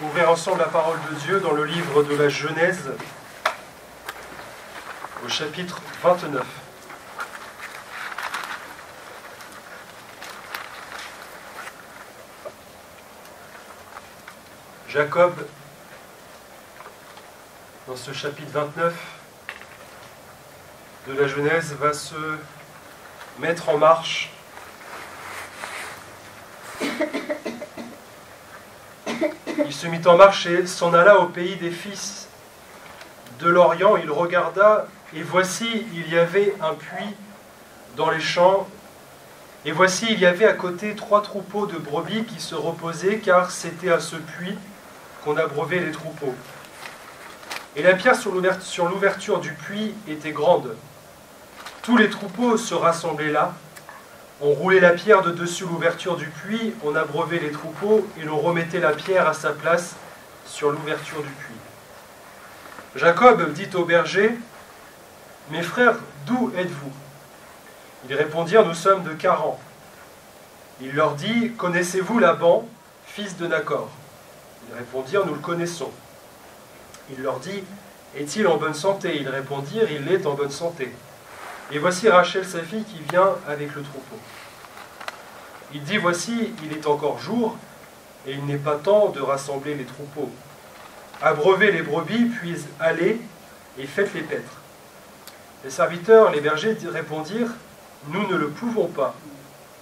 Ouvrir ensemble la parole de Dieu dans le livre de la Genèse, au chapitre 29. Jacob, dans ce chapitre 29 de la Genèse, va se mettre en marche Il se mit en marche et s'en alla au pays des fils de l'Orient. Il regarda, et voici, il y avait un puits dans les champs. Et voici, il y avait à côté 3 troupeaux de brebis qui se reposaient, car c'était à ce puits qu'on abreuvait les troupeaux. Et la pierre sur l'ouverture du puits était grande. Tous les troupeaux se rassemblaient là. On roulait la pierre de dessus l'ouverture du puits, on abreuvait les troupeaux et l'on remettait la pierre à sa place sur l'ouverture du puits. Jacob dit aux bergers, « Mes frères, d'où êtes-vous » Ils répondirent, « Nous sommes de Charan. » Il leur dit, « Connaissez-vous Laban, fils de Nacor » Ils répondirent, « Nous le connaissons. » Il leur dit, « Est-il en bonne santé » Ils répondirent, « Il est en bonne santé. » Et voici Rachel, sa fille, qui vient avec le troupeau. Il dit, voici, il est encore jour, et il n'est pas temps de rassembler les troupeaux. Abreuvez les brebis, puis allez et faites-les paître. Les serviteurs, les bergers répondirent, nous ne le pouvons pas,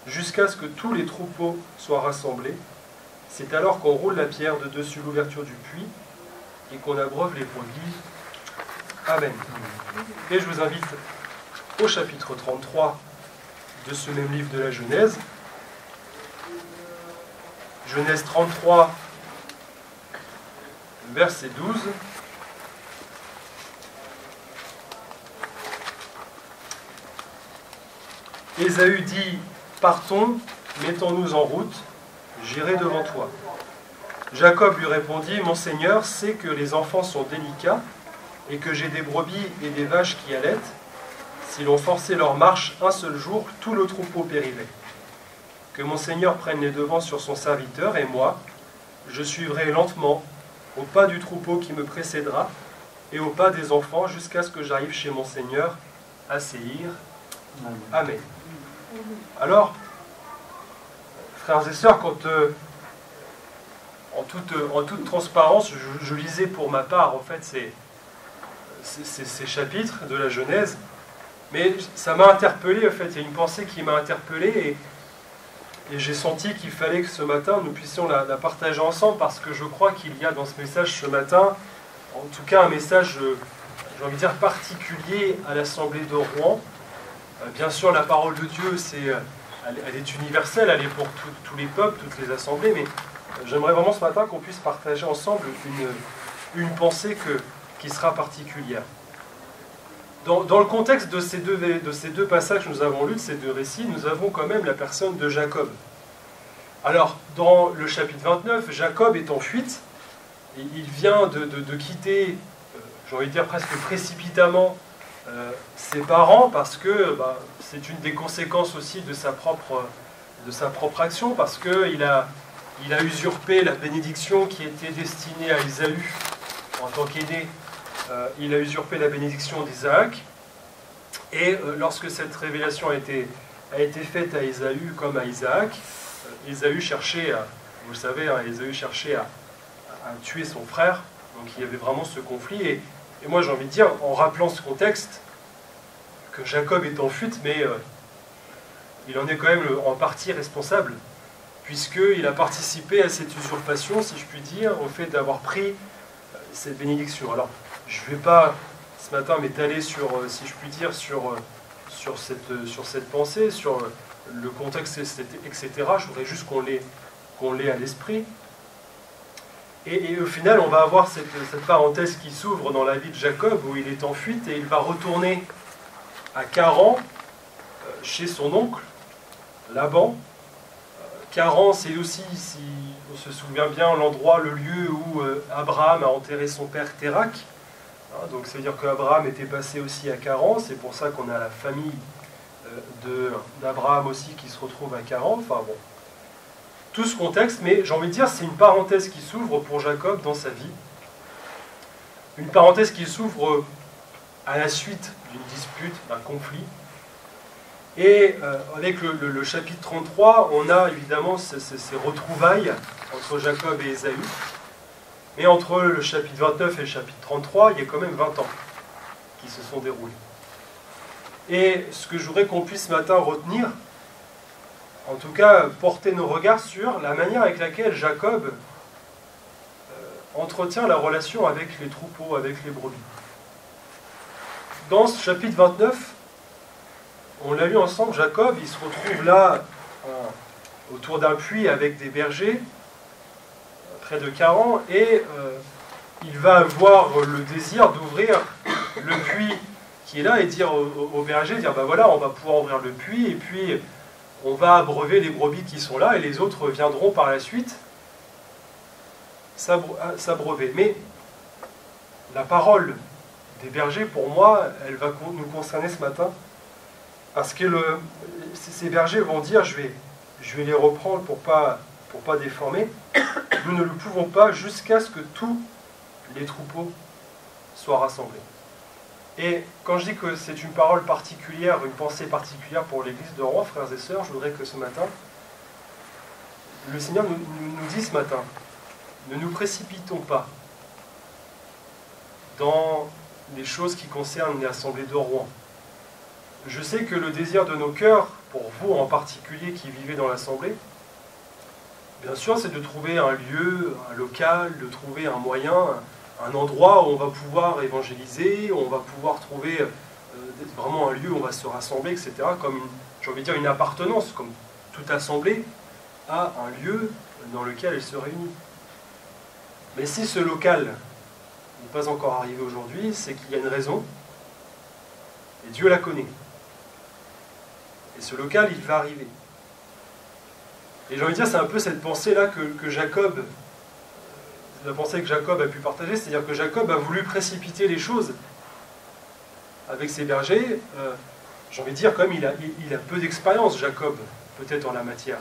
jusqu'à ce que tous les troupeaux soient rassemblés. C'est alors qu'on roule la pierre de dessus l'ouverture du puits et qu'on abreuve les brebis. Amen. Et je vous invite au chapitre 33 de ce même livre de la Genèse. Genèse 33, verset 12. Ésaü dit, partons, mettons-nous en route, j'irai devant toi. Jacob lui répondit, mon Seigneur sait que les enfants sont délicats et que j'ai des brebis et des vaches qui allaitent. Si l'on forçait leur marche un seul jour, tout le troupeau périrait. Que mon Seigneur prenne les devants sur son serviteur, et moi, je suivrai lentement au pas du troupeau qui me précédera, et au pas des enfants, jusqu'à ce que j'arrive chez mon Seigneur, à Séhir. Amen. Alors, frères et sœurs, quand, en toute transparence, je lisais pour ma part, en fait, ces chapitres de la Genèse, mais ça m'a interpellé, en fait, il y a une pensée qui m'a interpellé, et j'ai senti qu'il fallait que ce matin, nous puissions la partager ensemble, parce que je crois qu'il y a dans ce message ce matin, en tout cas un message, j'ai envie de dire, particulier à l'Assemblée de Rouen. Bien sûr, la parole de Dieu, elle est universelle, elle est pour tous les peuples, toutes les assemblées, mais j'aimerais vraiment ce matin qu'on puisse partager ensemble une pensée qui sera particulière. Dans le contexte de ces deux passages que nous avons lus, de ces deux récits, nous avons quand même la personne de Jacob. Alors, dans le chapitre 29, Jacob est en fuite, et il vient de quitter, j'ai envie de dire presque précipitamment, ses parents, parce que c'est une des conséquences aussi de sa propre action, parce qu'il a usurpé la bénédiction qui était destinée à Ésaü en tant qu'aîné. Il a usurpé la bénédiction d'Isaac, et lorsque cette révélation a été faite à Ésaü comme à Isaac, Ésaü cherchait, vous le savez, Ésaü cherchait à tuer son frère, donc il y avait vraiment ce conflit, et moi j'ai envie de dire, en rappelant ce contexte, que Jacob est en fuite, mais il en est quand même en partie responsable, puisqu'il a participé à cette usurpation, si je puis dire, au fait d'avoir pris cette bénédiction. Alors, je ne vais pas ce matin m'étaler sur, si je puis dire, sur cette pensée, sur le contexte, etc. Je voudrais juste qu'on l'ait à l'esprit. Et au final, on va avoir cette parenthèse qui s'ouvre dans la vie de Jacob, où il est en fuite, et il va retourner à Charan, chez son oncle, Laban. Charan, c'est aussi, si on se souvient bien, l'endroit, le lieu où Abraham a enterré son père Térak. Donc c'est-à-dire qu'Abraham était passé aussi à Charan, c'est pour ça qu'on a la famille d'Abraham aussi qui se retrouve à Charan. Enfin bon. tout ce contexte, mais j'ai envie de dire c'est une parenthèse qui s'ouvre pour Jacob dans sa vie. Une parenthèse qui s'ouvre à la suite d'une dispute, d'un conflit. Et avec le chapitre 33, on a évidemment ces retrouvailles entre Jacob et Ésaü. Mais entre le chapitre 29 et le chapitre 33, il y a quand même 20 ans qui se sont déroulés. Et ce que je voudrais qu'on puisse ce matin retenir, en tout cas porter nos regards sur la manière avec laquelle Jacob entretient la relation avec les troupeaux, avec les brebis. Dans ce chapitre 29, on l'a lu ensemble, Jacob, il se retrouve là, autour d'un puits avec des bergers, près de Charan, et il va avoir le désir d'ouvrir le puits qui est là et dire aux bergers, dire, ben voilà, on va pouvoir ouvrir le puits, et puis on va abreuver les brebis qui sont là, et les autres viendront par la suite s'abreuver. Mais la parole des bergers, pour moi, elle va nous concerner ce matin, parce que ces bergers vont dire, je vais les reprendre pour pas déformer, nous ne le pouvons pas jusqu'à ce que tous les troupeaux soient rassemblés. Et quand je dis que c'est une parole particulière, une pensée particulière pour l'église de Rouen, frères et sœurs, je voudrais que ce matin, le Seigneur nous dit ce matin, ne nous précipitons pas dans les choses qui concernent l'assemblée de Rouen. Je sais que le désir de nos cœurs, pour vous en particulier qui vivez dans l'assemblée, bien sûr, c'est de trouver un lieu, un local, de trouver un moyen, un endroit où on va pouvoir évangéliser, où on va pouvoir trouver vraiment un lieu où on va se rassembler, etc. Comme, j'ai envie de dire, une appartenance, comme toute assemblée a un lieu dans lequel elle se réunit. Mais si ce local n'est pas encore arrivé aujourd'hui, c'est qu'il y a une raison, et Dieu la connaît. Et ce local, il va arriver. Et j'ai envie de dire, c'est un peu cette pensée-là que Jacob, la pensée que Jacob a pu partager, c'est-à-dire que Jacob a voulu précipiter les choses avec ses bergers. J'ai envie de dire, quand même, il a peu d'expérience, Jacob, peut-être en la matière.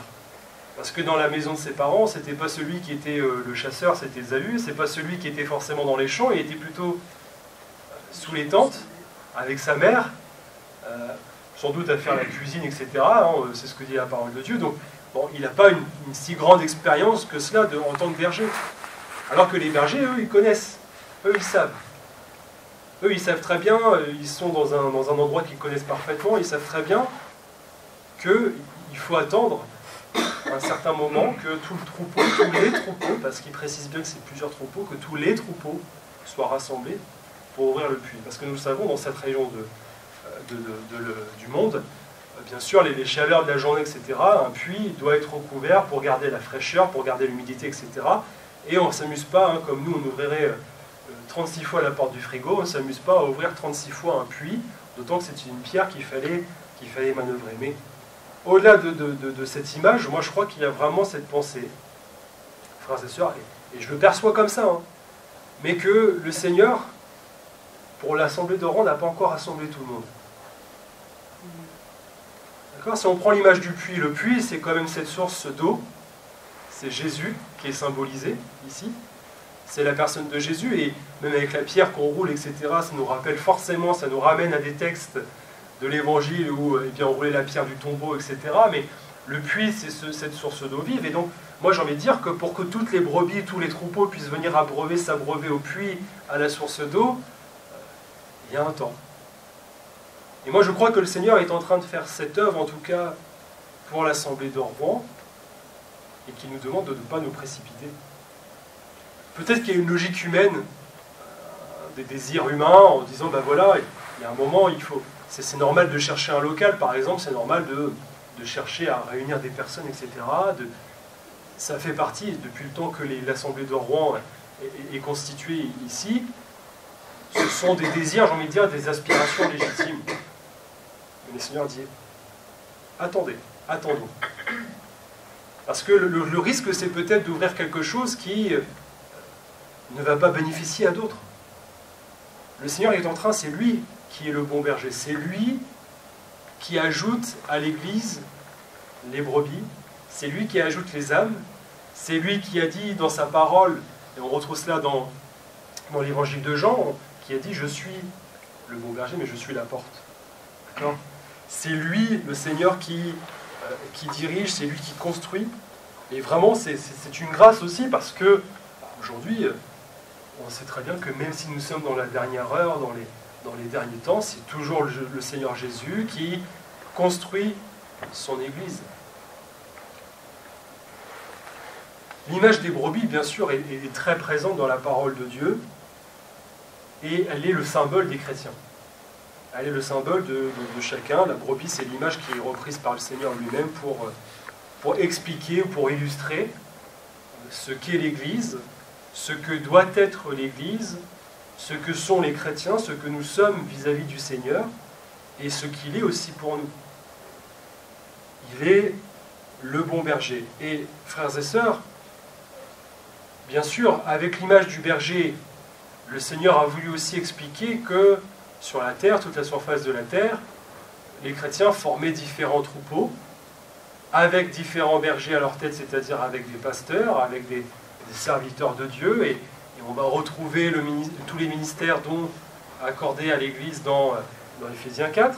Parce que dans la maison de ses parents, c'était pas celui qui était le chasseur, c'était Ésaü, c'est pas celui qui était forcément dans les champs, il était plutôt sous les tentes, avec sa mère, sans doute à faire la cuisine, etc. C'est ce que dit la parole de Dieu. Donc, bon, il n'a pas une si grande expérience que cela en tant que berger. Alors que les bergers, eux, ils connaissent. Eux, ils savent. Eux, ils savent très bien, ils sont dans un endroit qu'ils connaissent parfaitement, ils savent très bien qu'il faut attendre un certain moment que tout le troupeau, tous les troupeaux, parce qu'il précise bien que c'est plusieurs troupeaux, que tous les troupeaux soient rassemblés pour ouvrir le puits. Parce que nous le savons, dans cette région du monde, bien sûr, les chaleurs de la journée, etc., un puits doit être recouvert pour garder la fraîcheur, pour garder l'humidité, etc. Et on ne s'amuse pas, comme nous, on ouvrirait 36 fois la porte du frigo, on ne s'amuse pas à ouvrir 36 fois un puits, d'autant que c'est une pierre qu'il fallait manœuvrer. Mais au-delà de cette image, moi je crois qu'il y a vraiment cette pensée, frères et sœurs, et je le perçois comme ça, mais que le Seigneur, pour l'assemblée de Rouen, n'a pas encore assemblé tout le monde. D'accord ? Si on prend l'image du puits, le puits, c'est quand même cette source d'eau, c'est Jésus qui est symbolisé ici, c'est la personne de Jésus, et même avec la pierre qu'on roule, etc., ça nous rappelle forcément, ça nous ramène à des textes de l'évangile où on roulait la pierre du tombeau, etc. Mais le puits, c'est cette source d'eau vive, et donc moi j'ai envie de dire que pour que toutes les brebis, tous les troupeaux puissent venir s'abreuver au puits, à la source d'eau, il y a un temps. Et moi je crois que le Seigneur est en train de faire cette œuvre, en tout cas pour l'assemblée de Rouen, et qu'il nous demande de ne pas nous précipiter. Peut-être qu'il y a une logique humaine, des désirs humains, en disant, ben voilà, il y a un moment, c'est normal de chercher un local, par exemple, c'est normal de chercher à réunir des personnes, etc. Ça fait partie, depuis le temps que l'Assemblée de Rouen est constituée ici, ce sont des désirs, j'ai envie de dire, des aspirations légitimes. Mais le Seigneur dit, attendons. Parce que le risque, c'est peut-être d'ouvrir quelque chose qui ne va pas bénéficier à d'autres. Le Seigneur est en train, c'est lui qui est le bon berger, c'est lui qui ajoute à l'Église les brebis, c'est lui qui ajoute les âmes, c'est lui qui a dit dans sa parole, et on retrouve cela dans l'évangile de Jean, qui a dit « Je suis le bon berger, mais je suis la porte ». C'est lui, le Seigneur, qui dirige, c'est lui qui construit. Et vraiment, c'est une grâce aussi parce que, aujourd'hui, on sait très bien que même si nous sommes dans la dernière heure, dans les derniers temps, c'est toujours le Seigneur Jésus qui construit son Église. L'image des brebis, bien sûr, est très présente dans la parole de Dieu et elle est le symbole des chrétiens. Elle est le symbole de chacun. La brebis, c'est l'image qui est reprise par le Seigneur lui-même pour expliquer, pour illustrer ce qu'est l'Église, ce que doit être l'Église, ce que sont les chrétiens, ce que nous sommes vis-à-vis du Seigneur, et ce qu'il est aussi pour nous. Il est le bon berger. Et frères et sœurs, bien sûr, avec l'image du berger, le Seigneur a voulu aussi expliquer que sur la terre, toute la surface de la terre, les chrétiens formaient différents troupeaux, avec différents bergers à leur tête, c'est-à-dire avec des pasteurs, avec des serviteurs de Dieu, et on va retrouver tous les ministères dont accordés à l'Église dans Éphésiens 4,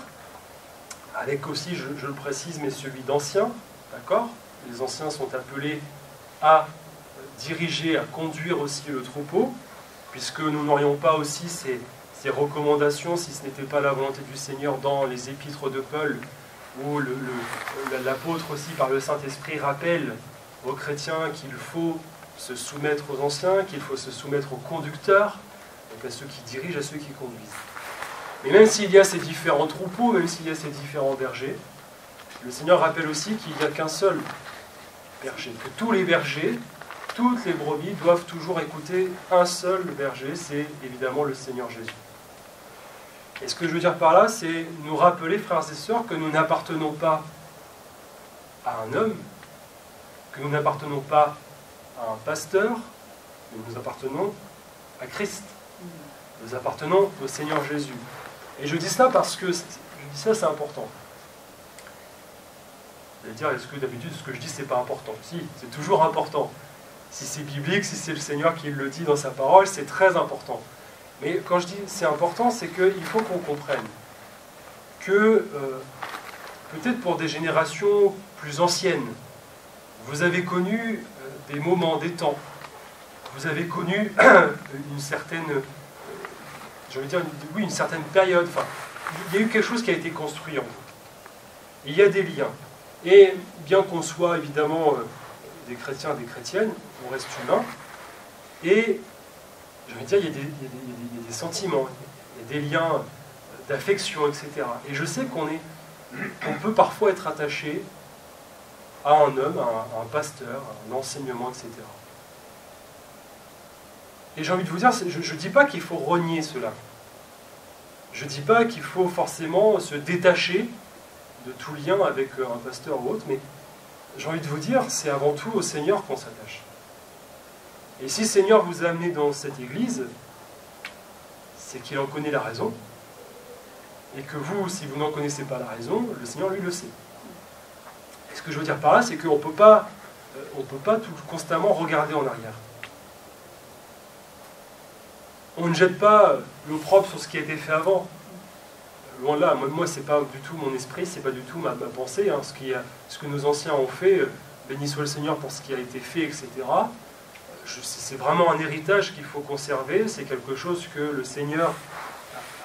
avec aussi, je le précise, mais celui d'anciens, d'accord? Les anciens sont appelés à diriger, à conduire aussi le troupeau, puisque nous n'aurions pas aussi ces recommandations si ce n'était pas la volonté du Seigneur dans les épîtres de Paul, où l'apôtre aussi par le Saint-Esprit rappelle aux chrétiens qu'il faut se soumettre aux anciens, qu'il faut se soumettre aux conducteurs, donc à ceux qui dirigent, à ceux qui conduisent. Mais même s'il y a ces différents troupeaux, même s'il y a ces différents bergers, le Seigneur rappelle aussi qu'il n'y a qu'un seul berger, que tous les bergers, toutes les brebis doivent toujours écouter un seul berger, c'est évidemment le Seigneur Jésus. Et ce que je veux dire par là, c'est nous rappeler, frères et sœurs, que nous n'appartenons pas à un homme, que nous n'appartenons pas à un pasteur, mais nous appartenons à Christ. Nous appartenons au Seigneur Jésus. Et je dis ça parce que, c'est important. Vous allez dire, est-ce que d'habitude ce que je dis, c'est pas important? Si, c'est toujours important. Si c'est biblique, si c'est le Seigneur qui le dit dans sa parole, c'est très important. Mais quand je dis c'est important, c'est qu'il faut qu'on comprenne que, peut-être pour des générations plus anciennes, vous avez connu des moments, des temps, vous avez connu une certaine, une certaine période, enfin, il y a eu quelque chose qui a été construit en vous. Il y a des liens. Et bien qu'on soit évidemment des chrétiens, des chrétiennes, on reste humain, et je veux dire, il y a des sentiments, il y a des liens d'affection, etc. Et je sais qu'on peut parfois être attaché à un homme, à un pasteur, à un enseignement, etc. Et j'ai envie de vous dire, je ne dis pas qu'il faut renier cela. Je ne dis pas qu'il faut forcément se détacher de tout lien avec un pasteur ou autre, mais j'ai envie de vous dire, c'est avant tout au Seigneur qu'on s'attache. Et si le Seigneur vous a amené dans cette église, c'est qu'il en connaît la raison, et que vous, si vous n'en connaissez pas la raison, le Seigneur, lui, le sait. Et ce que je veux dire par là, c'est qu'on ne peut pas constamment regarder en arrière. On ne jette pas l'opprobre sur ce qui a été fait avant. Loin de là, moi c'est pas du tout mon esprit, c'est pas du tout ma pensée. Hein. Ce que nos anciens ont fait, béni soit le Seigneur pour ce qui a été fait, etc. C'est vraiment un héritage qu'il faut conserver, c'est quelque chose que le Seigneur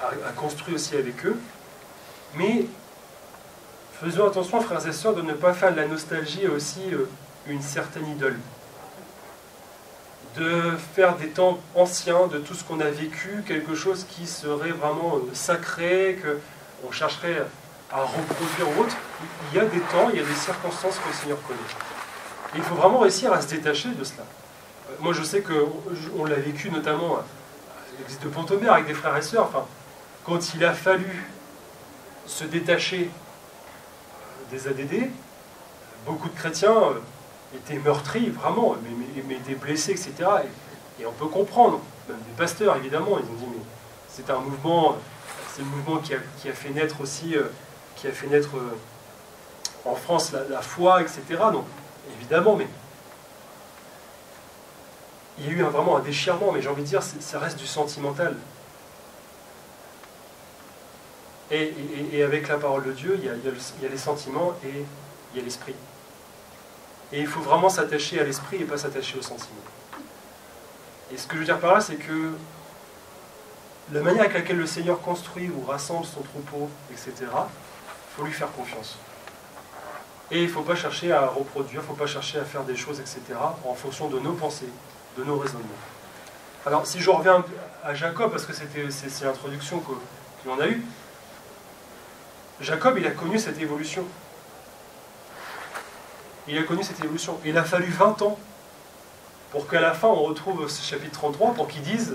a construit aussi avec eux. Mais faisons attention, frères et sœurs, de ne pas faire de la nostalgie aussi une certaine idole. De faire des temps anciens, de tout ce qu'on a vécu, quelque chose qui serait vraiment sacré, qu'on chercherait à reproduire ou autre. Il y a des temps, il y a des circonstances que le Seigneur connaît. Et il faut vraiment réussir à se détacher de cela. Moi je sais qu'on l'a vécu notamment à l'église de Pont-Omer avec des frères et sœurs. Enfin, quand il a fallu se détacher des ADD, beaucoup de chrétiens étaient meurtris, vraiment, mais étaient blessés, etc. Et on peut comprendre, même des pasteurs, évidemment, ils ont dit, mais c'est un mouvement, c'est le mouvement qui a fait naître aussi, qui a fait naître en France la foi, etc. Donc, évidemment, mais il y a eu vraiment un déchirement, mais j'ai envie de dire, ça reste du sentimental. Et avec la parole de Dieu, il y a les sentiments et il y a l'esprit. Et il faut vraiment s'attacher à l'esprit et pas s'attacher aux sentiments. Et ce que je veux dire par là, c'est que la manière avec laquelle le Seigneur construit ou rassemble son troupeau, etc., il faut lui faire confiance. Et il ne faut pas chercher à reproduire, il ne faut pas chercher à faire des choses, etc., en fonction de nos pensées, de nos raisonnements. Alors, si je reviens à Jacob, parce que c'est l'introduction qu'on a eue, Jacob, il a connu cette évolution. Il a connu cette évolution. Il a fallu 20 ans pour qu'à la fin, on retrouve ce chapitre 33, pour qu'il dise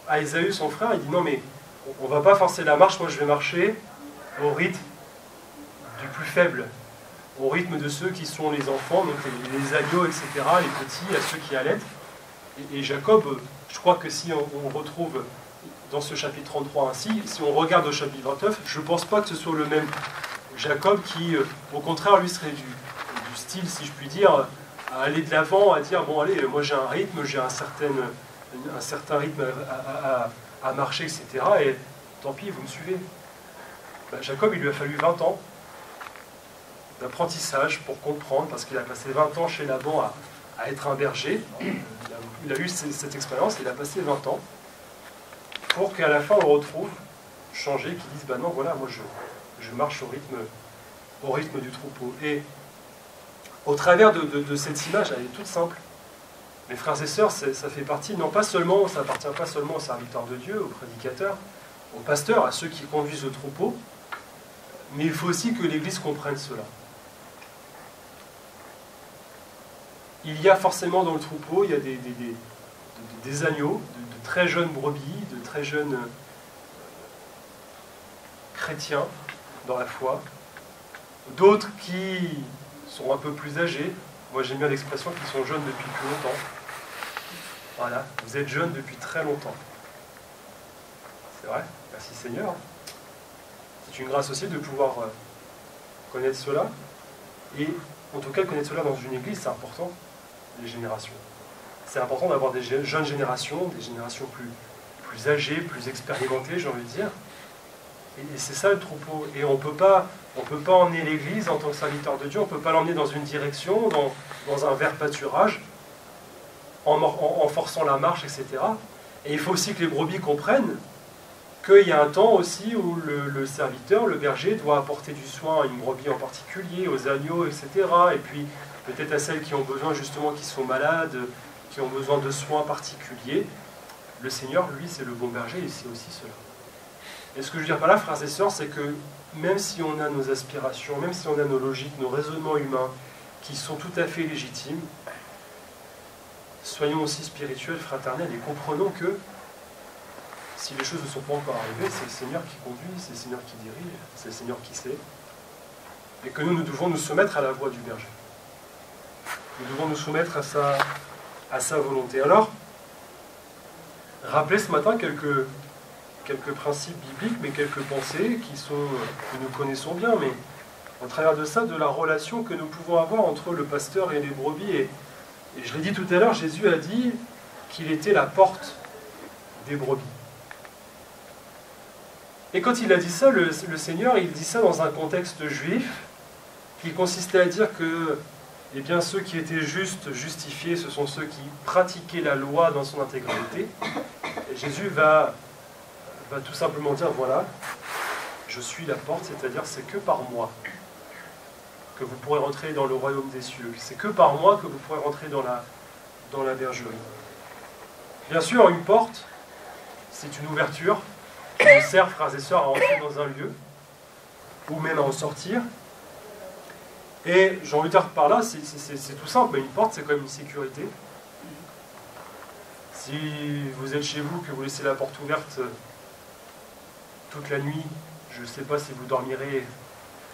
à Ésaü, son frère, il dit non mais on ne va pas forcer la marche, moi je vais marcher au rythme du plus faible, au rythme de ceux qui sont les enfants, donc les agneaux, etc., les petits, à ceux qui allaitent. Et Jacob, je crois que si on retrouve dans ce chapitre 33 ainsi, si on regarde au chapitre 29, je ne pense pas que ce soit le même Jacob qui, au contraire, lui serait du style, si je puis dire, à aller de l'avant, à dire, bon allez, moi j'ai un rythme, j'ai un certain rythme à marcher, etc. Et tant pis, vous me suivez. Ben, Jacob, il lui a fallu 20 ans d'apprentissage pour comprendre, parce qu'il a passé 20 ans chez Laban à être un berger. Il a eu cette expérience, il a passé 20 ans pour qu'à la fin on le retrouve changé, qu'il dise, ben non, voilà, moi je marche au rythme du troupeau. Et au travers de cette image, elle est toute simple. Mes frères et sœurs, ça fait partie, non pas seulement, ça appartient pas seulement aux serviteurs de Dieu, aux prédicateurs, aux pasteurs, à ceux qui conduisent le troupeau, mais il faut aussi que l'Église comprenne cela. Il y a forcément dans le troupeau, il y a des agneaux, de très jeunes brebis, de très jeunes chrétiens dans la foi, d'autres qui sont un peu plus âgés. Moi j'aime bien l'expression qu'ils sont jeunes depuis plus longtemps. Voilà, vous êtes jeunes depuis très longtemps. C'est vrai, merci Seigneur. C'est une grâce aussi de pouvoir connaître cela. Et en tout cas, connaître cela dans une église, c'est important, les générations. C'est important d'avoir des jeunes générations, des générations plus âgées, plus expérimentées, j'ai envie de dire. Et c'est ça le troupeau. Et on ne peut pas emmener l'église en tant que serviteur de Dieu, on ne peut pas l'emmener dans une direction, dans un vert pâturage, en forçant la marche, etc. Et il faut aussi que les brebis comprennent qu'il y a un temps aussi où le serviteur, le berger, doit apporter du soin à une brebis en particulier, aux agneaux, etc. Et puis peut-être à celles qui ont besoin, justement, qui sont malades, qui ont besoin de soins particuliers. Le Seigneur, lui, c'est le bon berger et c'est aussi cela. Et ce que je veux dire par là, frères et sœurs, c'est que même si on a nos aspirations, même si on a nos logiques, nos raisonnements humains, qui sont tout à fait légitimes, soyons aussi spirituels, fraternels, et comprenons que si les choses ne sont pas encore arrivées, c'est le Seigneur qui conduit, c'est le Seigneur qui dirige, c'est le Seigneur qui sait, et que nous devons nous soumettre à la voix du berger. Nous devons nous soumettre à sa volonté. Alors, rappelez ce matin quelques principes bibliques, mais quelques pensées que nous connaissons bien, mais au travers de ça, de la relation que nous pouvons avoir entre le pasteur et les brebis. Et je l'ai dit tout à l'heure, Jésus a dit qu'il était la porte des brebis. Et quand il a dit ça, le Seigneur, il dit ça dans un contexte juif, qui consistait à dire que eh bien, ceux qui étaient justes, justifiés, ce sont ceux qui pratiquaient la loi dans son intégralité. Et Jésus va tout simplement dire, voilà, je suis la porte, c'est-à-dire c'est que par moi que vous pourrez rentrer dans le royaume des cieux. C'est que par moi que vous pourrez rentrer dans la bergerie. Bien sûr, une porte, c'est une ouverture qui nous sert, frères et sœurs, à entrer dans un lieu, ou même à en sortir. Et j'ai envie de dire par là, c'est tout simple, mais une porte, c'est quand même une sécurité. Si vous êtes chez vous, que vous laissez la porte ouverte toute la nuit, je ne sais pas si vous dormirez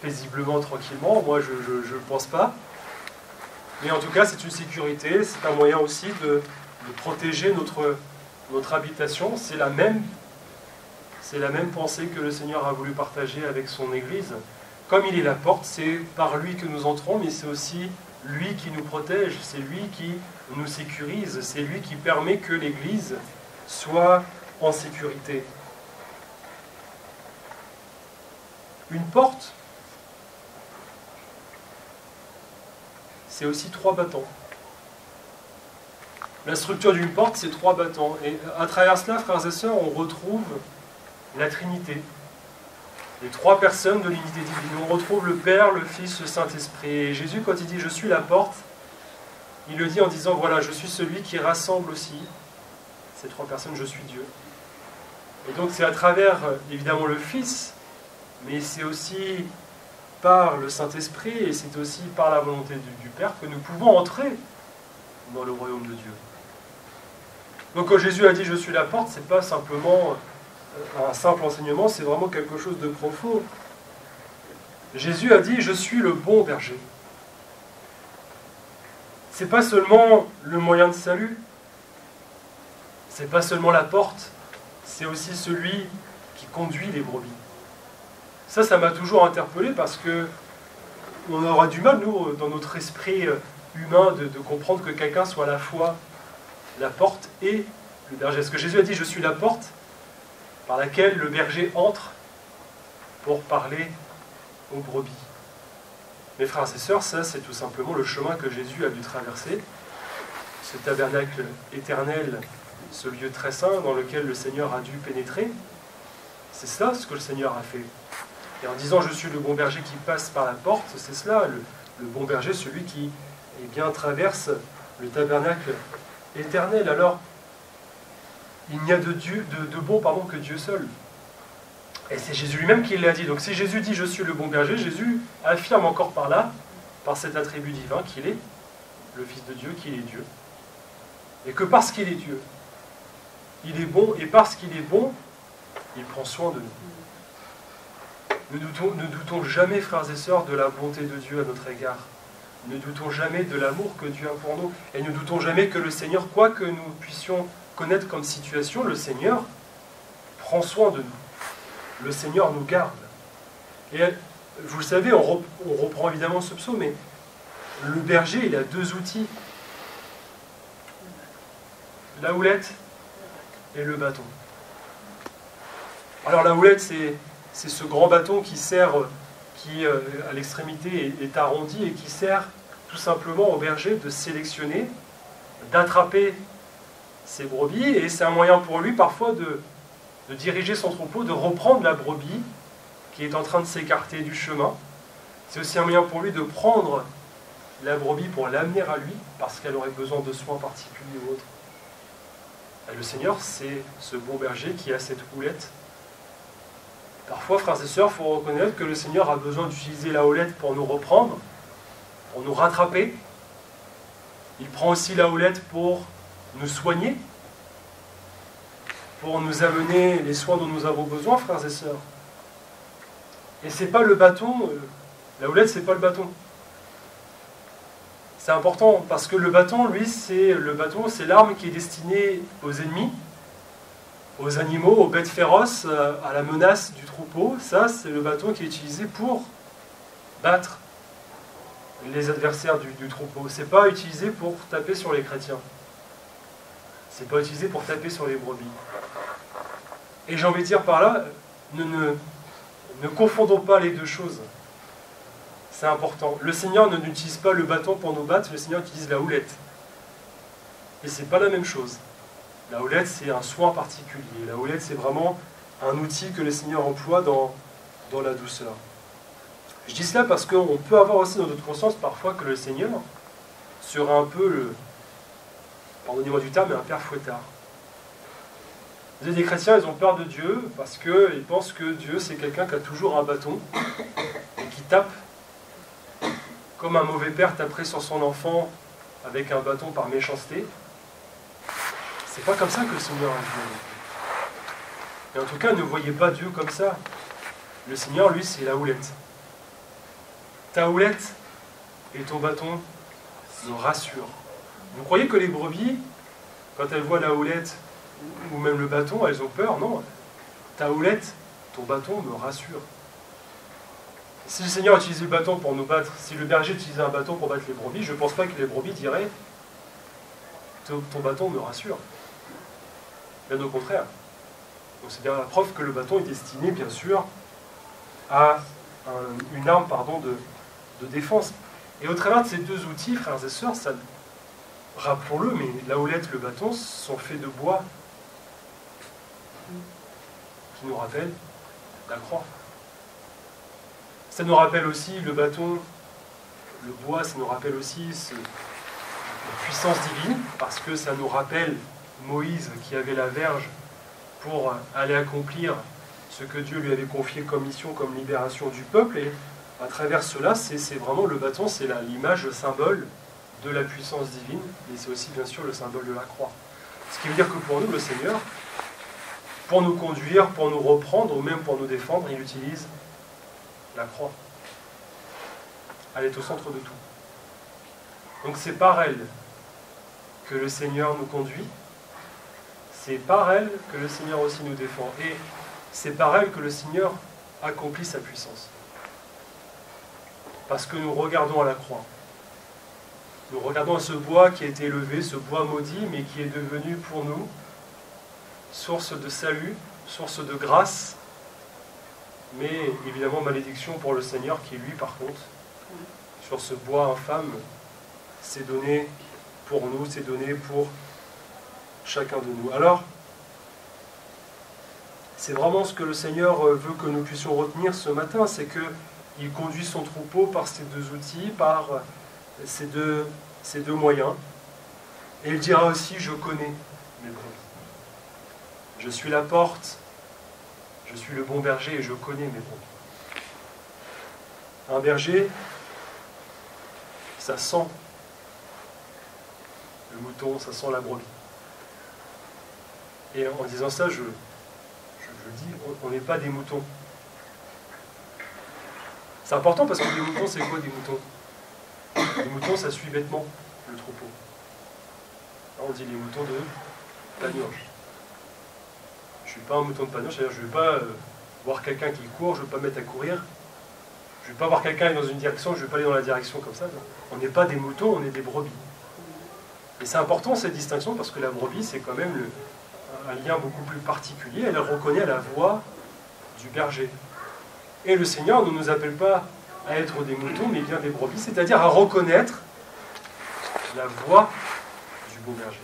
paisiblement, tranquillement, moi je ne pense pas. Mais en tout cas, c'est une sécurité, c'est un moyen aussi de protéger notre habitation. C'est la même pensée que le Seigneur a voulu partager avec son Église. Comme il est la porte, c'est par lui que nous entrons, mais c'est aussi lui qui nous protège, c'est lui qui nous sécurise, c'est lui qui permet que l'Église soit en sécurité. Une porte, c'est aussi 3 battants. La structure d'une porte, c'est 3 battants. Et à travers cela, frères et sœurs, on retrouve la Trinité. Les 3 personnes de l'unité divine. On retrouve le Père, le Fils, le Saint-Esprit. Et Jésus, quand il dit « Je suis la porte », il le dit en disant « Voilà, je suis celui qui rassemble aussi ces 3 personnes, je suis Dieu ». Et donc c'est à travers, évidemment, le Fils, mais c'est aussi par le Saint-Esprit, et c'est aussi par la volonté du Père que nous pouvons entrer dans le royaume de Dieu. Donc quand Jésus a dit « Je suis la porte », ce n'est pas simplement un simple enseignement, c'est vraiment quelque chose de profond. Jésus a dit « Je suis le bon berger ». Ce n'est pas seulement le moyen de salut, ce n'est pas seulement la porte, c'est aussi celui qui conduit les brebis. Ça m'a toujours interpellé parce que on aura du mal, nous, dans notre esprit humain, de comprendre que quelqu'un soit à la fois la porte et le berger. Parce que Jésus a dit « Je suis la porte », par laquelle le berger entre pour parler aux brebis. Mes frères et sœurs, ça c'est tout simplement le chemin que Jésus a dû traverser, ce tabernacle éternel, ce lieu très saint dans lequel le Seigneur a dû pénétrer. C'est ça ce que le Seigneur a fait. Et en disant « Je suis le bon berger qui passe par la porte », c'est cela, le bon berger, celui qui traverse le tabernacle éternel. Alors, il n'y a de bon que Dieu seul. Et c'est Jésus lui-même qui l'a dit. Donc si Jésus dit « Je suis le bon berger », Jésus affirme encore par là, par cet attribut divin, qu'il est le Fils de Dieu, qu'il est Dieu. Et que parce qu'il est Dieu, il est bon, et parce qu'il est bon, il prend soin de nous. Ne doutons jamais, frères et sœurs, de la bonté de Dieu à notre égard. Ne doutons jamais de l'amour que Dieu a pour nous. Et ne doutons jamais que le Seigneur, quoi que nous puissions connaître comme situation, le Seigneur prend soin de nous. Le Seigneur nous garde. Et vous le savez, on reprend évidemment ce psaume, mais le berger, il a 2 outils. La houlette et le bâton. Alors la houlette, c'est ce grand bâton qui sert, qui à l'extrémité est arrondi et qui sert tout simplement au berger de sélectionner, d'attraper ses brebis, et c'est un moyen pour lui parfois de diriger son troupeau, de reprendre la brebis qui est en train de s'écarter du chemin. C'est aussi un moyen pour lui de prendre la brebis pour l'amener à lui, parce qu'elle aurait besoin de soins particuliers ou autres. Et le Seigneur, c'est ce bon berger qui a cette houlette. Parfois, frères et sœurs, il faut reconnaître que le Seigneur a besoin d'utiliser la houlette pour nous reprendre, pour nous rattraper. Il prend aussi la houlette pour nous soigner, pour nous amener les soins dont nous avons besoin, frères et sœurs. Et c'est pas le bâton, la houlette, c'est pas le bâton. C'est important, parce que le bâton, lui, c'est l'arme qui est destinée aux ennemis, aux animaux, aux bêtes féroces, à la menace du troupeau. Ça, c'est le bâton qui est utilisé pour battre les adversaires du troupeau. C'est pas utilisé pour taper sur les chrétiens. C'est pas utilisé pour taper sur les brebis. Et j'ai envie de dire par là, ne confondons pas les deux choses. C'est important. Le Seigneur n'utilise pas le bâton pour nous battre, le Seigneur utilise la houlette. Et c'est pas la même chose. La houlette, c'est un soin particulier. La houlette, c'est vraiment un outil que le Seigneur emploie dans la douceur. Je dis cela parce qu'on peut avoir aussi dans notre conscience parfois que le Seigneur sera un peu pardonnez-moi du terme, mais un père fouettard. Vous avez des chrétiens, ils ont peur de Dieu parce qu'ils pensent que Dieu, c'est quelqu'un qui a toujours un bâton et qui tape comme un mauvais père taperait sur son enfant avec un bâton par méchanceté. C'est pas comme ça que le Seigneur a vu. Et en tout cas, ne voyez pas Dieu comme ça. Le Seigneur, lui, c'est la houlette. Ta houlette et ton bâton nous rassurent. Vous croyez que les brebis, quand elles voient la houlette ou même le bâton, elles ont peur? Non. Ta houlette, ton bâton me rassure. si le Seigneur utilisait le bâton pour nous battre, si le berger utilisait un bâton pour battre les brebis, je ne pense pas que les brebis diraient « ton bâton me rassure ». Bien au contraire. Donc c'est bien la preuve que le bâton est destiné, bien sûr, à une arme de défense. Et au travers de ces deux outils, frères et sœurs, rappelons-le, mais la houlette, le bâton sont faits de bois qui nous rappellent la croix. Ça nous rappelle aussi le bâton, le bois, ça nous rappelle aussi la puissance divine, parce que ça nous rappelle Moïse qui avait la verge pour aller accomplir ce que Dieu lui avait confié comme mission, comme libération du peuple. Et à travers cela, c'est vraiment le bâton, c'est l'image, le symbole de la puissance divine, et c'est aussi bien sûr le symbole de la croix. Ce qui veut dire que pour nous, le Seigneur, pour nous conduire, pour nous reprendre, ou même pour nous défendre, il utilise la croix. Elle est au centre de tout. Donc c'est par elle que le Seigneur nous conduit, c'est par elle que le Seigneur aussi nous défend, et c'est par elle que le Seigneur accomplit sa puissance. Parce que nous regardons à la croix. Nous regardons à ce bois qui a été élevé, ce bois maudit, mais qui est devenu pour nous source de salut, source de grâce, mais évidemment malédiction pour le Seigneur qui, lui, par contre, sur ce bois infâme, s'est donné pour nous, s'est donné pour chacun de nous. Alors, c'est vraiment ce que le Seigneur veut que nous puissions retenir ce matin, c'est qu'il conduit son troupeau par ces deux outils, par ces deux moyens. Et il dira aussi, je connais mes brebis. Je suis la porte, je suis le bon berger et je connais mes brebis. Un berger, ça sent le mouton, ça sent la brebis. Et en disant ça, je dis, on n'est pas des moutons. C'est important parce que les moutons, c'est quoi des moutons? Les moutons, ça suit bêtement le troupeau. Là, on dit les moutons de Panurge. Je ne suis pas un mouton de Panurge, c'est-à-dire je ne vais pas voir quelqu'un qui court, je ne vais pas me mettre à courir. Je ne vais pas voir quelqu'un aller dans une direction, je ne vais pas aller dans la direction comme ça. On n'est pas des moutons, on est des brebis. Et c'est important cette distinction parce que la brebis, c'est quand même un lien beaucoup plus particulier. Elle reconnaît la voix du berger. Et le Seigneur ne nous appelle pas à être des moutons, mais bien des brebis, c'est-à-dire à reconnaître la voix du beau berger.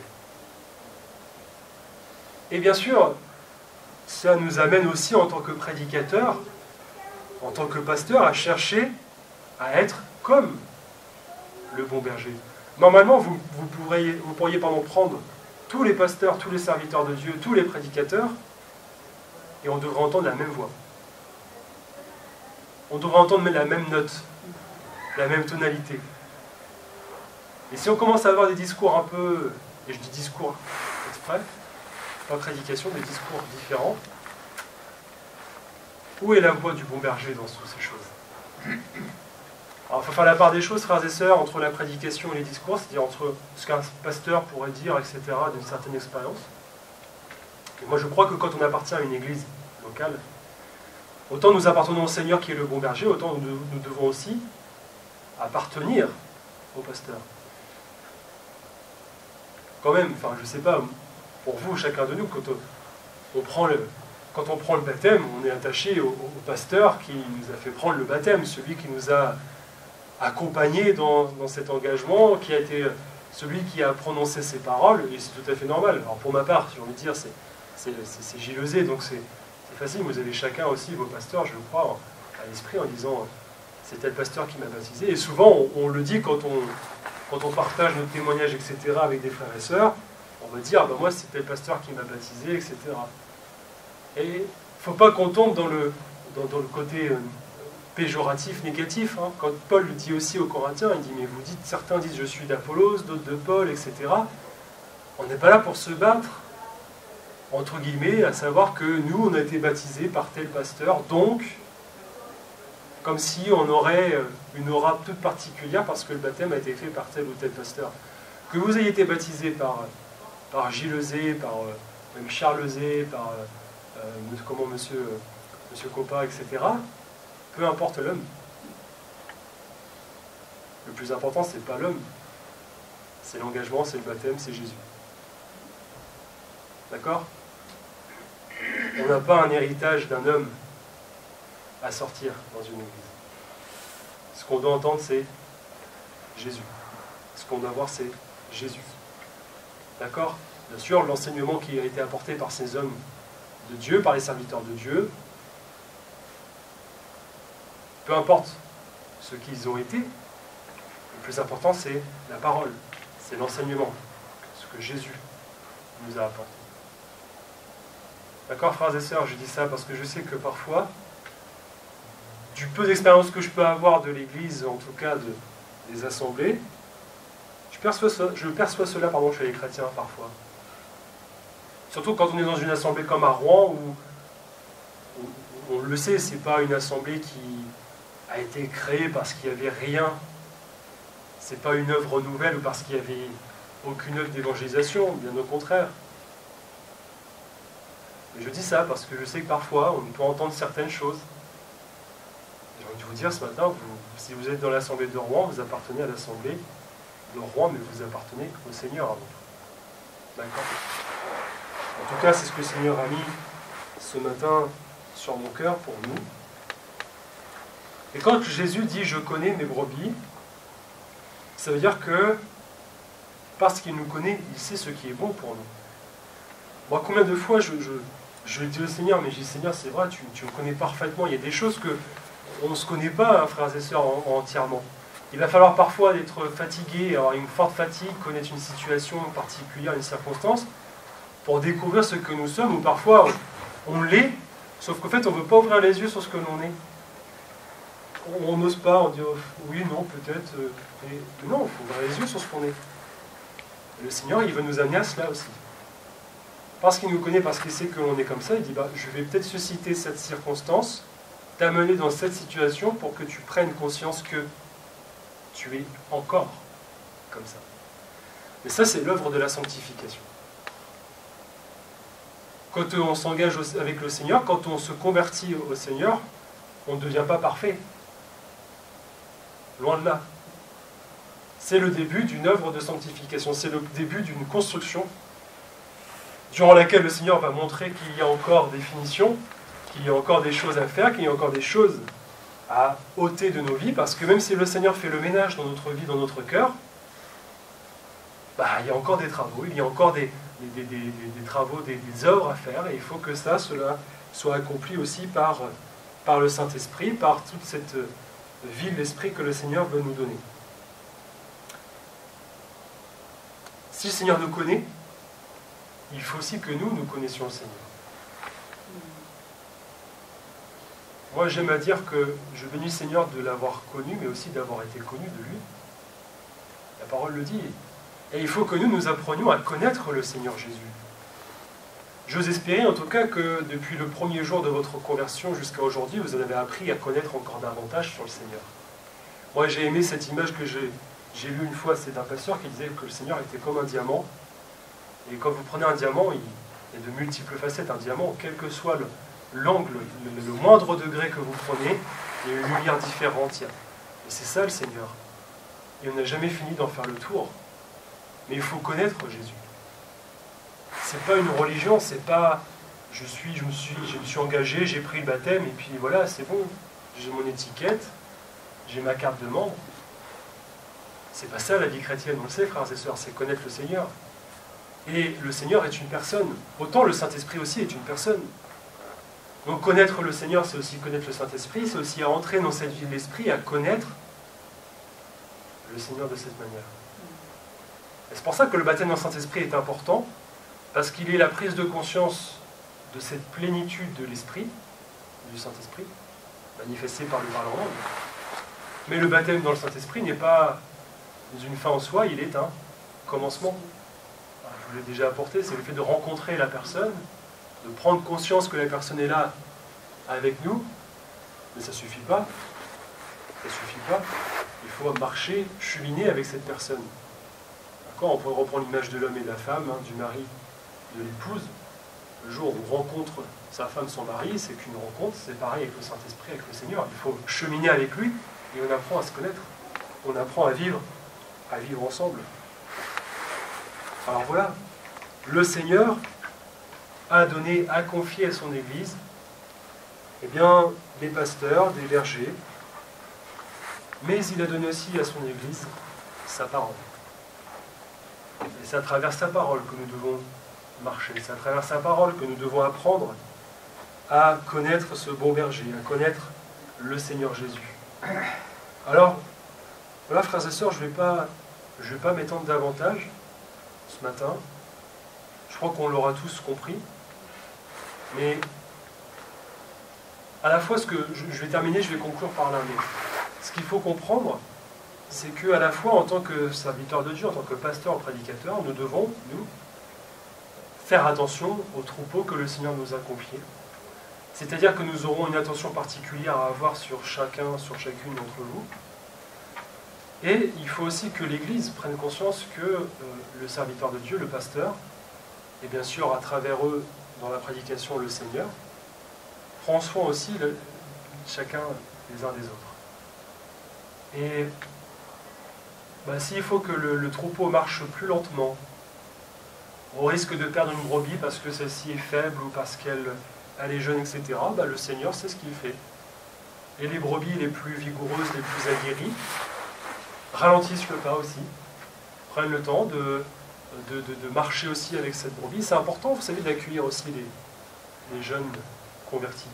Et bien sûr, ça nous amène aussi en tant que prédicateurs, en tant que pasteurs, à chercher à être comme le bon berger. Normalement, vous pourriez prendre tous les pasteurs, tous les serviteurs de Dieu, tous les prédicateurs, et on devrait entendre la même voix. On devrait entendre la même note, la même tonalité. Et si on commence à avoir des discours un peu, et je dis discours exprès, pas prédication, des discours différents, où est la voix du bon berger dans toutes ces choses? Alors, il faut faire la part des choses, frères et sœurs, entre la prédication et les discours, c'est-à-dire entre ce qu'un pasteur pourrait dire, etc., d'une certaine expérience. Et moi, je crois que quand on appartient à une église locale, autant nous appartenons au Seigneur qui est le bon berger, autant nous devons aussi appartenir au pasteur. Quand même, enfin, je ne sais pas, pour vous, chacun de nous, quand on prend le baptême, on est attaché au pasteur qui nous a fait prendre le baptême, celui qui nous a accompagnés dans cet engagement, qui a été celui qui a prononcé ces paroles, et c'est tout à fait normal. Alors pour ma part, j'ai envie de dire, c'est Gilles, donc c'est facile, vous avez chacun aussi vos pasteurs, je crois, à l'esprit, en disant c'est tel pasteur qui m'a baptisé. Et souvent, on le dit quand on partage nos témoignages, etc., avec des frères et sœurs, on va dire, moi c'est tel pasteur qui m'a baptisé, etc. Et il ne faut pas qu'on tombe dans le côté péjoratif, négatif. Hein. Quand Paul le dit aussi aux Corinthiens, il dit, mais vous dites, certains disent je suis d'Apollos, d'autres de Paul, etc. On n'est pas là pour se battre, entre guillemets, à savoir que nous, on a été baptisés par tel pasteur, donc, comme si on aurait une aura toute particulière parce que le baptême a été fait par tel ou tel pasteur. Que vous ayez été baptisé par Gilles Lezé, par même Charles Lezé, par monsieur Copa, etc., peu importe l'homme, Le plus important, c'est pas l'homme. C'est l'engagement, c'est le baptême, c'est Jésus. D'accord? On n'a pas un héritage d'un homme à sortir dans une église. Ce qu'on doit entendre, c'est Jésus. Ce qu'on doit voir, c'est Jésus. D'accord? Bien sûr, l'enseignement qui a été apporté par ces hommes de Dieu, par les serviteurs de Dieu, peu importe ce qu'ils ont été, le plus important, c'est la parole, c'est l'enseignement, ce que Jésus nous a apporté. D'accord, frères et sœurs, je dis ça parce que je sais que parfois, du peu d'expérience que je peux avoir de l'Église, en tout cas des assemblées, je perçois cela chez les chrétiens parfois. Surtout quand on est dans une assemblée comme à Rouen, où on le sait, c'est pas une assemblée qui a été créée parce qu'il n'y avait rien. C'est pas une œuvre nouvelle ou parce qu'il n'y avait aucune œuvre d'évangélisation, bien au contraire. Et je dis ça parce que je sais que parfois, on peut entendre certaines choses. J'ai envie de vous dire ce matin, si vous êtes dans l'assemblée de Rouen, vous appartenez à l'assemblée de Rouen, mais vous appartenez au Seigneur avant tout. D'accord? En tout cas, c'est ce que le Seigneur a mis ce matin sur mon cœur pour nous. Et quand Jésus dit « je connais mes brebis », ça veut dire que, parce qu'il nous connaît, il sait ce qui est bon pour nous. Moi, combien de fois je dis au Seigneur, mais je dis « Seigneur, c'est vrai, tu me connais parfaitement. Il y a des choses qu'on ne se connaît pas, hein, frères et sœurs, entièrement. Il va falloir parfois être fatigué, avoir une forte fatigue, connaître une situation particulière, une circonstance, pour découvrir ce que nous sommes, ou parfois on l'est, sauf qu'en fait on ne veut pas ouvrir les yeux sur ce que l'on est. On n'ose pas, on dit oh, oui, non, peut-être, mais non, il faut ouvrir les yeux sur ce qu'on est. Et le Seigneur, il veut nous amener à cela aussi. Parce qu'il nous connaît, parce qu'il sait que l'on est comme ça, il dit bah, je vais peut-être susciter cette circonstance, t'amener dans cette situation pour que tu prennes conscience que tu es encore comme ça. Mais ça, c'est l'œuvre de la sanctification. Quand on s'engage avec le Seigneur, quand on se convertit au Seigneur, on ne devient pas parfait. Loin de là. C'est le début d'une œuvre de sanctification, c'est le début d'une construction durant laquelle le Seigneur va montrer qu'il y a encore des finitions, qu'il y a encore des choses à faire, qu'il y a encore des choses à ôter de nos vies, parce que même si le Seigneur fait le ménage dans notre vie, dans notre cœur, bah, il y a encore des travaux, il y a encore des travaux, des œuvres à faire, et il faut que cela soit accompli aussi par le Saint-Esprit, par toute cette vie de l'Esprit que le Seigneur veut nous donner. Si le Seigneur nous connaît, il faut aussi que nous connaissions le Seigneur. Moi, j'aime à dire que je bénis le Seigneur de l'avoir connu, mais aussi d'avoir été connu de lui. La parole le dit. Et il faut que nous apprenions à connaître le Seigneur Jésus. J'ose espérer en tout cas que depuis le premier jour de votre conversion jusqu'à aujourd'hui, vous en avez appris à connaître encore davantage sur le Seigneur. Moi, j'ai aimé cette image que j'ai lue une fois, c'est d'un pasteur qui disait que le Seigneur était comme un diamant. Et quand vous prenez un diamant, il y a de multiples facettes. Un diamant, quel que soit l'angle, le moindre degré que vous prenez, il y a une lumière différente. Et c'est ça le Seigneur. Et on n'a jamais fini d'en faire le tour. Mais il faut connaître Jésus. C'est pas une religion, c'est pas je me suis engagé, j'ai pris le baptême et puis voilà, c'est bon. J'ai mon étiquette, j'ai ma carte de membre. C'est pas ça la vie chrétienne, on le sait, frères et sœurs, c'est connaître le Seigneur. Et le Seigneur est une personne. Autant le Saint-Esprit aussi est une personne. Donc connaître le Seigneur, c'est aussi connaître le Saint-Esprit, c'est aussi à entrer dans cette vie de l'Esprit, à connaître le Seigneur de cette manière. Et c'est pour ça que le baptême dans le Saint-Esprit est important, parce qu'il est la prise de conscience de cette plénitude de l'Esprit, du Saint-Esprit, manifestée par le parlant. Mais le baptême dans le Saint-Esprit n'est pas une fin en soi, il est un commencement. Je vous l'ai déjà apporté, c'est le fait de rencontrer la personne, de prendre conscience que la personne est là avec nous, mais ça ne suffit pas. Ça ne suffit pas. Il faut marcher, cheminer avec cette personne. D'accord ? On pourrait reprendre l'image de l'homme et de la femme, hein, du mari, de l'épouse. Le jour où on rencontre sa femme, son mari, c'est qu'une rencontre, c'est pareil avec le Saint-Esprit, avec le Seigneur. Il faut cheminer avec lui et on apprend à se connaître. on apprend à vivre ensemble. Alors voilà, le Seigneur a confié à son Église, eh bien, des pasteurs, des bergers, mais il a donné aussi à son Église sa parole. Et c'est à travers sa parole que nous devons marcher, c'est à travers sa parole que nous devons apprendre à connaître ce bon berger, à connaître le Seigneur Jésus. Alors, voilà, frères et sœurs, je ne vais pas m'étendre davantage ce matin. Je crois qu'on l'aura tous compris. Mais à la fois, je vais terminer, je vais conclure par là. Mais ce qu'il faut comprendre, c'est qu'à la fois, en tant que serviteur de Dieu, en tant que pasteur ou prédicateur, nous devons, nous, faire attention aux troupeaux que le Seigneur nous a confiés. C'est-à-dire que nous aurons une attention particulière à avoir sur chacun, sur chacune d'entre vous. Et il faut aussi que l'Église prenne conscience que le serviteur de Dieu, le pasteur, et bien sûr à travers eux, dans la prédication, le Seigneur, prend soin aussi chacun les uns des autres. Et s'il faut que le troupeau marche plus lentement, au risque de perdre une brebis parce que celle-ci est faible ou parce qu'elle est jeune, etc., le Seigneur sait ce qu'il fait. Et les brebis les plus vigoureuses, les plus aguerries, ralentissent le pas aussi, prennent le temps de marcher aussi avec cette brebis. C'est important, vous savez, d'accueillir aussi les jeunes convertis.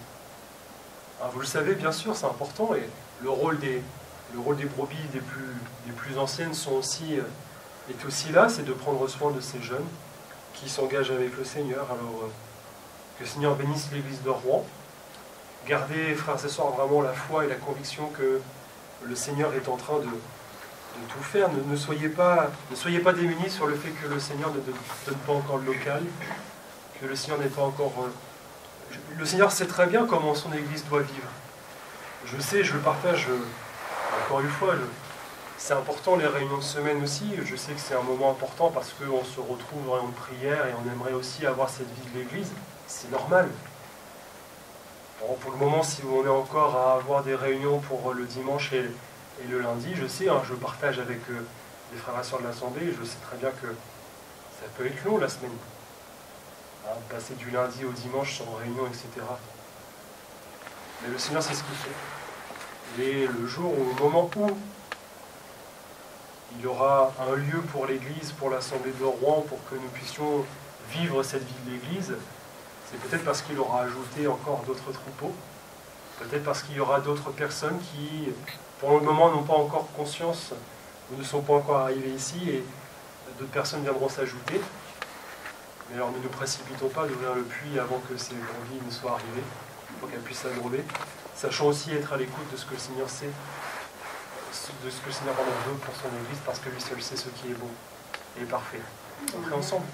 Alors, vous le savez, bien sûr, c'est important, et le rôle des brebis les plus anciennes est aussi là, c'est de prendre soin de ces jeunes qui s'engagent avec le Seigneur. Alors, que le Seigneur bénisse l'Église de Rouen. Gardez, frères et sœurs, vraiment la foi et la conviction que le Seigneur est en train de tout faire. Ne soyez pas démunis sur le fait que le Seigneur ne donne pas encore le local, que le Seigneur n'est pas encore... Le Seigneur sait très bien comment son Église doit vivre. Je sais, je le partage encore une fois. C'est important les réunions de semaine aussi. Je sais que c'est un moment important parce qu'on se retrouve en réunion de prière et on aimerait aussi avoir cette vie de l'Église. C'est normal. Bon, pour le moment, si on est encore à avoir des réunions pour le dimanche et le lundi, je sais, je partage avec les frères et sœurs de l'Assemblée, je sais très bien que ça peut être long la semaine. Passer du lundi au dimanche sans réunion, etc. Mais le Seigneur sait ce qu'il fait. Et le jour ou au moment où il y aura un lieu pour l'Église, pour l'Assemblée de Rouen, pour que nous puissions vivre cette vie de l'Église, c'est peut-être parce qu'il aura ajouté encore d'autres troupeaux, peut-être parce qu'il y aura d'autres personnes qui, pour le moment, n'ont pas encore conscience ou ne sont pas encore arrivées ici, et d'autres personnes viendront s'ajouter. Mais alors ne nous précipitons pas d'ouvrir le puits avant que ces brebis ne soient arrivées, pour qu'elles puissent s'abreuver, sachant aussi être à l'écoute de ce que le Seigneur sait, de ce que le Seigneur veut pour son Église, parce que lui seul sait ce qui est bon et parfait. On prie ensemble.